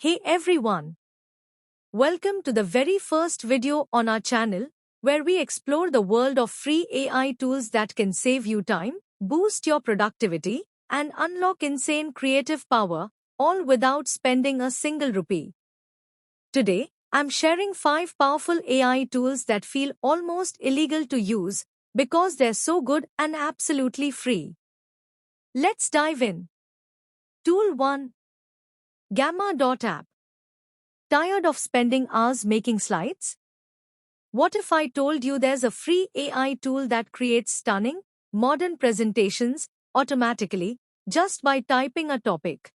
Hey everyone! Welcome to the very first video on our channel, where we explore the world of free AI tools that can save you time, boost your productivity, and unlock insane creative power, all without spending a single rupee. Today, I'm sharing 5 powerful AI tools that feel almost illegal to use because they're so good and absolutely free. Let's dive in. Tool 1. Gamma.app. Tired of spending hours making slides? What if I told you there's a free AI tool that creates stunning, modern presentations automatically just by typing a topic?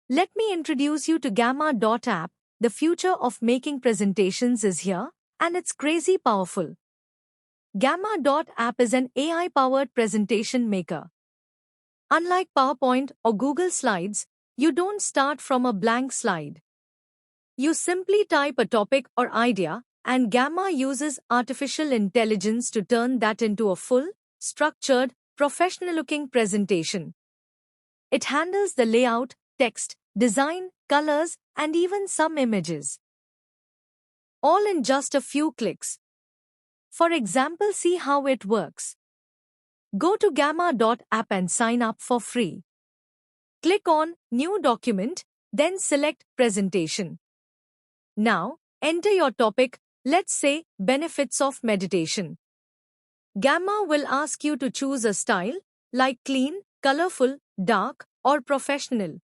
Let me introduce you to Gamma.app. The future of making presentations is here, and it's crazy powerful. Gamma.app is an AI-powered presentation maker. Unlike PowerPoint or Google Slides, you don't start from a blank slide. You simply type a topic or idea, and Gamma uses artificial intelligence to turn that into a full, structured, professional-looking presentation. It handles the layout, text, design, colors, and even some images, all in just a few clicks. For example, see how it works. Go to Gamma.app and sign up for free. Click on New Document, then select Presentation. Now, enter your topic, let's say, benefits of meditation. Gamma will ask you to choose a style, like clean, colorful, dark, or professional.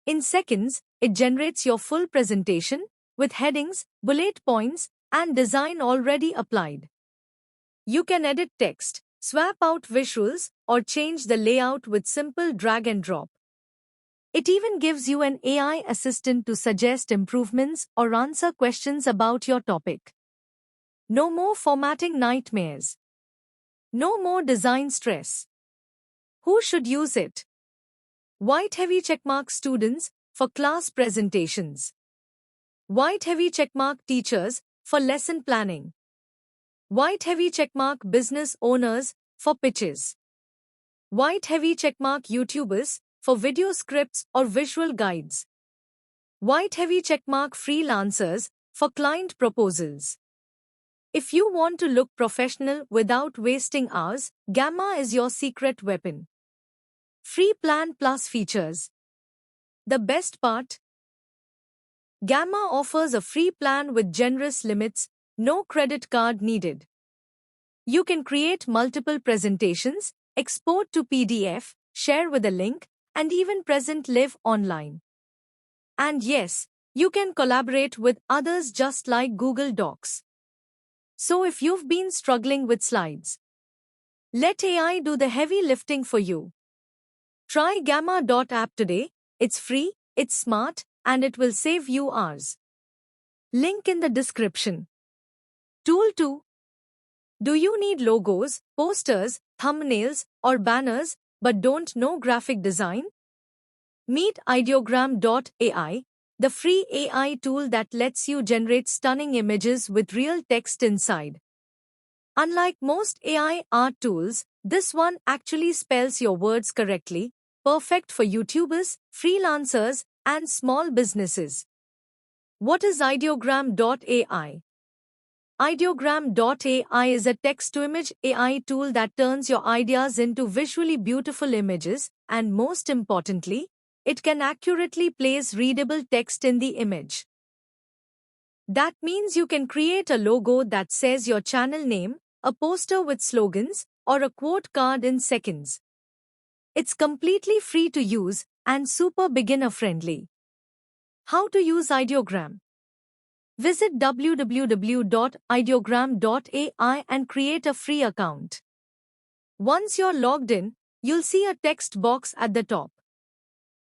In seconds, it generates your full presentation, with headings, bullet points, and design already applied. You can edit text, swap out visuals, or change the layout with simple drag and drop. It even gives you an AI assistant to suggest improvements or answer questions about your topic. No more formatting nightmares. No more design stress. Who should use it? White heavy checkmark students for class presentations. White heavy checkmark teachers for lesson planning. White heavy checkmark business owners for pitches. White heavy checkmark YouTubers for video scripts or visual guides. White heavy checkmark freelancers for client proposals. If you want to look professional without wasting hours, Gamma is your secret weapon. Free plan plus features. The best part? Gamma offers a free plan with generous limits, no credit card needed. You can create multiple presentations, export to PDF, share with a link, and even present live online. And yes, you can collaborate with others just like Google Docs. So if you've been struggling with slides, let AI do the heavy lifting for you. Try Gamma.app today. It's free, it's smart, and it will save you hours. Link in the description. Tool 2. Do you need logos, posters, thumbnails, or banners, but don't know graphic design? Meet Ideogram.ai, the free AI tool that lets you generate stunning images with real text inside. Unlike most AI art tools, this one actually spells your words correctly, perfect for YouTubers, freelancers, and small businesses. What is Ideogram.ai? Ideogram.ai is a text-to-image AI tool that turns your ideas into visually beautiful images, and most importantly, it can accurately place readable text in the image. That means you can create a logo that says your channel name, a poster with slogans, or a quote card in seconds. It's completely free to use and super beginner-friendly. How to use Ideogram? Visit www.ideogram.ai and create a free account. Once you're logged in, you'll see a text box at the top.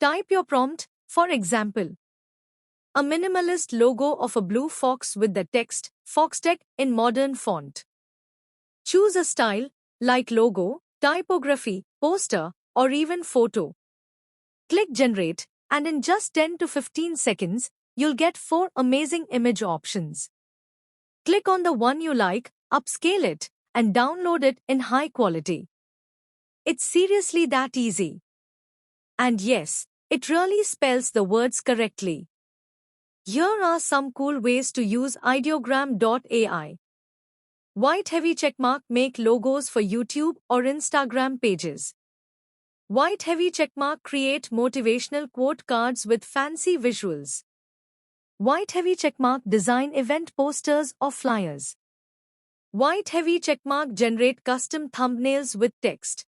Type your prompt, for example, a minimalist logo of a blue fox with the text, Foxtech, in modern font. Choose a style, like logo, typography, poster, or even photo. Click Generate, and in just 10 to 15 seconds, you'll get 4 amazing image options. Click on the one you like, upscale it, and download it in high quality. It's seriously that easy. And yes, It really spells the words correctly. Here are some cool ways to use Ideogram.ai. White heavy checkmark make logos for YouTube or Instagram pages. White heavy checkmark create motivational quote cards with fancy visuals. White heavy checkmark design event posters or flyers. White heavy checkmark generate custom thumbnails with text.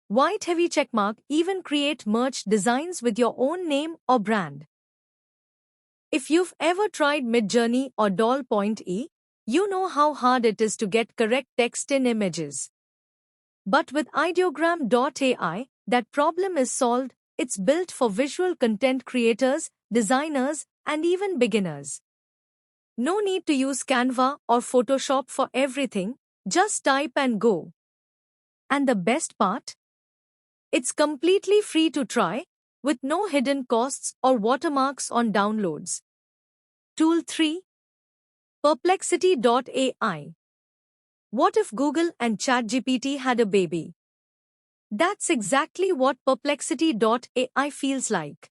White heavy checkmark even create merch designs with your own name or brand. If you've ever tried Midjourney or Doll.E, you know how hard it is to get correct text in images. But with Ideogram.ai, that problem is solved. It's built for visual content creators, designers, and even beginners. No need to use Canva or Photoshop for everything, just type and go. And the best part? It's completely free to try, with no hidden costs or watermarks on downloads. Tool 3. Perplexity.ai. What if Google and ChatGPT had a baby? That's exactly what Perplexity.ai feels like.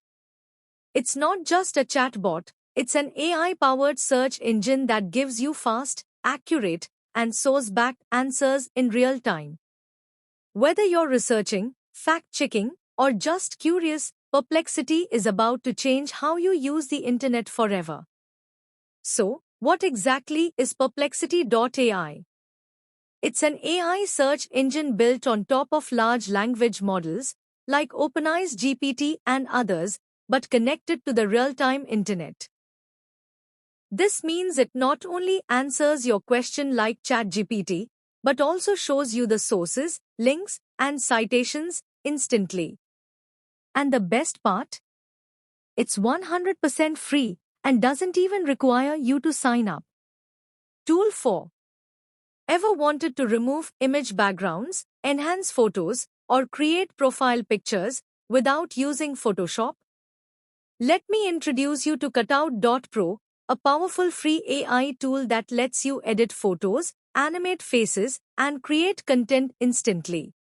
It's not just a chatbot, it's an AI-powered search engine that gives you fast, accurate, and source-backed answers in real time. Whether you're researching, fact-checking, or just curious, Perplexity is about to change how you use the internet forever. So, what exactly is Perplexity.ai? It's an AI search engine built on top of large language models, like OpenAI's GPT and others, but connected to the real-time internet. This means it not only answers your question like ChatGPT, but also shows you the sources, links, and citations instantly. And the best part? It's 100% free and doesn't even require you to sign up. Tool 4. Ever wanted to remove image backgrounds, enhance photos, or create profile pictures without using Photoshop? Let me introduce you to Cutout.pro, a powerful free AI tool that lets you edit photos, animate faces, and create content instantly.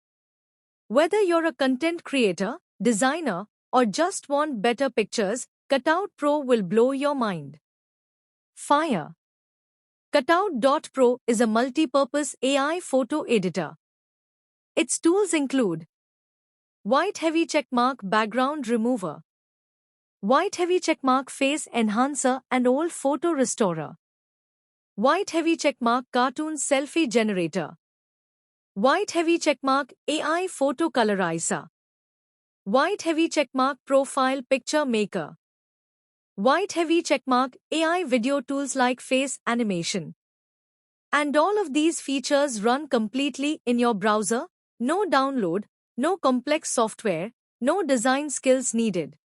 Whether you're a content creator, designer, or just want better pictures, Cutout Pro will blow your mind. Fire. Cutout.pro is a multi-purpose AI photo editor. Its tools include White Heavy Checkmark Background Remover, White Heavy Checkmark Face Enhancer and Old Photo Restorer, White Heavy Checkmark Cartoon Selfie Generator, White Heavy Checkmark AI Photo Colorizer, White Heavy Checkmark Profile Picture Maker, White Heavy Checkmark AI video tools like face animation. And all of these features run completely in your browser, no download, no complex software, no design skills needed.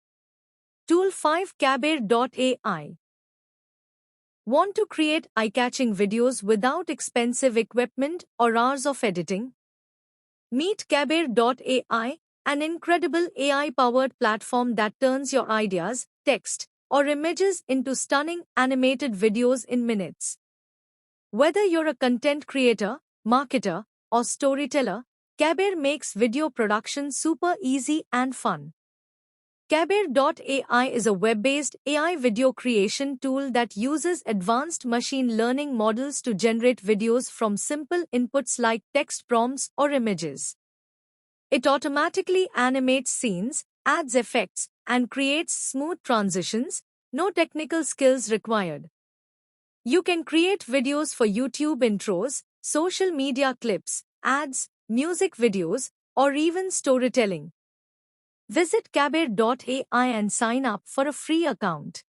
Tool 5. Kabir.ai. Want to create eye-catching videos without expensive equipment or hours of editing? Meet Kabir.ai, an incredible AI-powered platform that turns your ideas, text, or images into stunning animated videos in minutes. Whether you're a content creator, marketer, or storyteller, Kabir makes video production super easy and fun. Kabir.ai is a web-based AI video creation tool that uses advanced machine learning models to generate videos from simple inputs like text prompts or images. It automatically animates scenes, adds effects, and creates smooth transitions, no technical skills required. You can create videos for YouTube intros, social media clips, ads, music videos, or even storytelling. Visit Kabir.ai and sign up for a free account.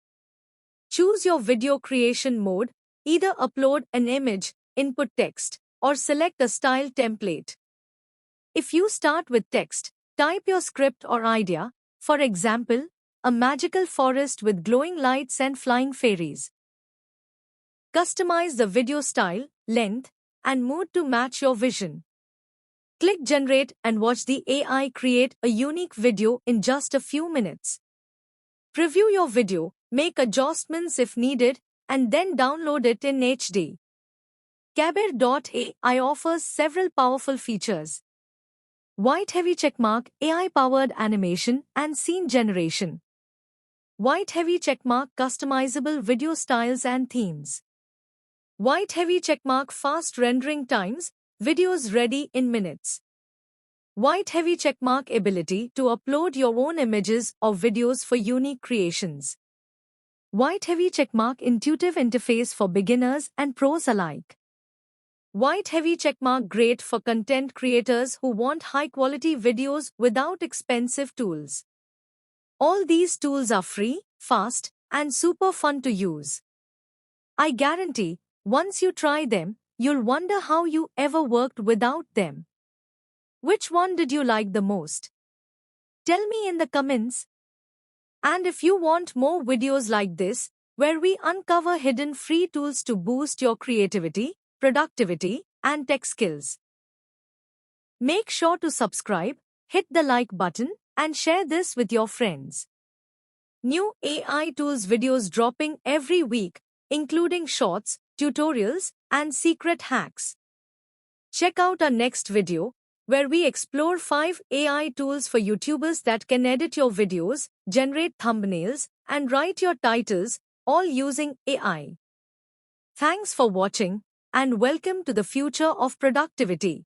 Choose your video creation mode, either upload an image, input text, or select a style template. If you start with text, type your script or idea, for example, a magical forest with glowing lights and flying fairies. Customize the video style, length, and mood to match your vision. Click Generate and watch the AI create a unique video in just a few minutes. Preview your video, make adjustments if needed, and then download it in HD. Kabir.ai offers several powerful features. White Heavy Checkmark AI-powered animation and scene generation. White Heavy Checkmark customizable video styles and themes. White Heavy Checkmark fast rendering times, videos ready in minutes. White Heavy Checkmark ability to upload your own images or videos for unique creations. White Heavy Checkmark intuitive interface for beginners and pros alike. White Heavy Checkmark great for content creators who want high-quality videos without expensive tools. All these tools are free, fast, and super fun to use. I guarantee, once you try them, you'll wonder how you ever worked without them. Which one did you like the most? Tell me in the comments. And if you want more videos like this, where we uncover hidden free tools to boost your creativity, productivity, and tech skills, make sure to subscribe, hit the like button, and share this with your friends. New AI tools videos dropping every week, including shorts, tutorials, and secret hacks. Check out our next video, where we explore 5 AI tools for YouTubers that can edit your videos, generate thumbnails, and write your titles, all using AI. Thanks for watching, and welcome to the future of productivity.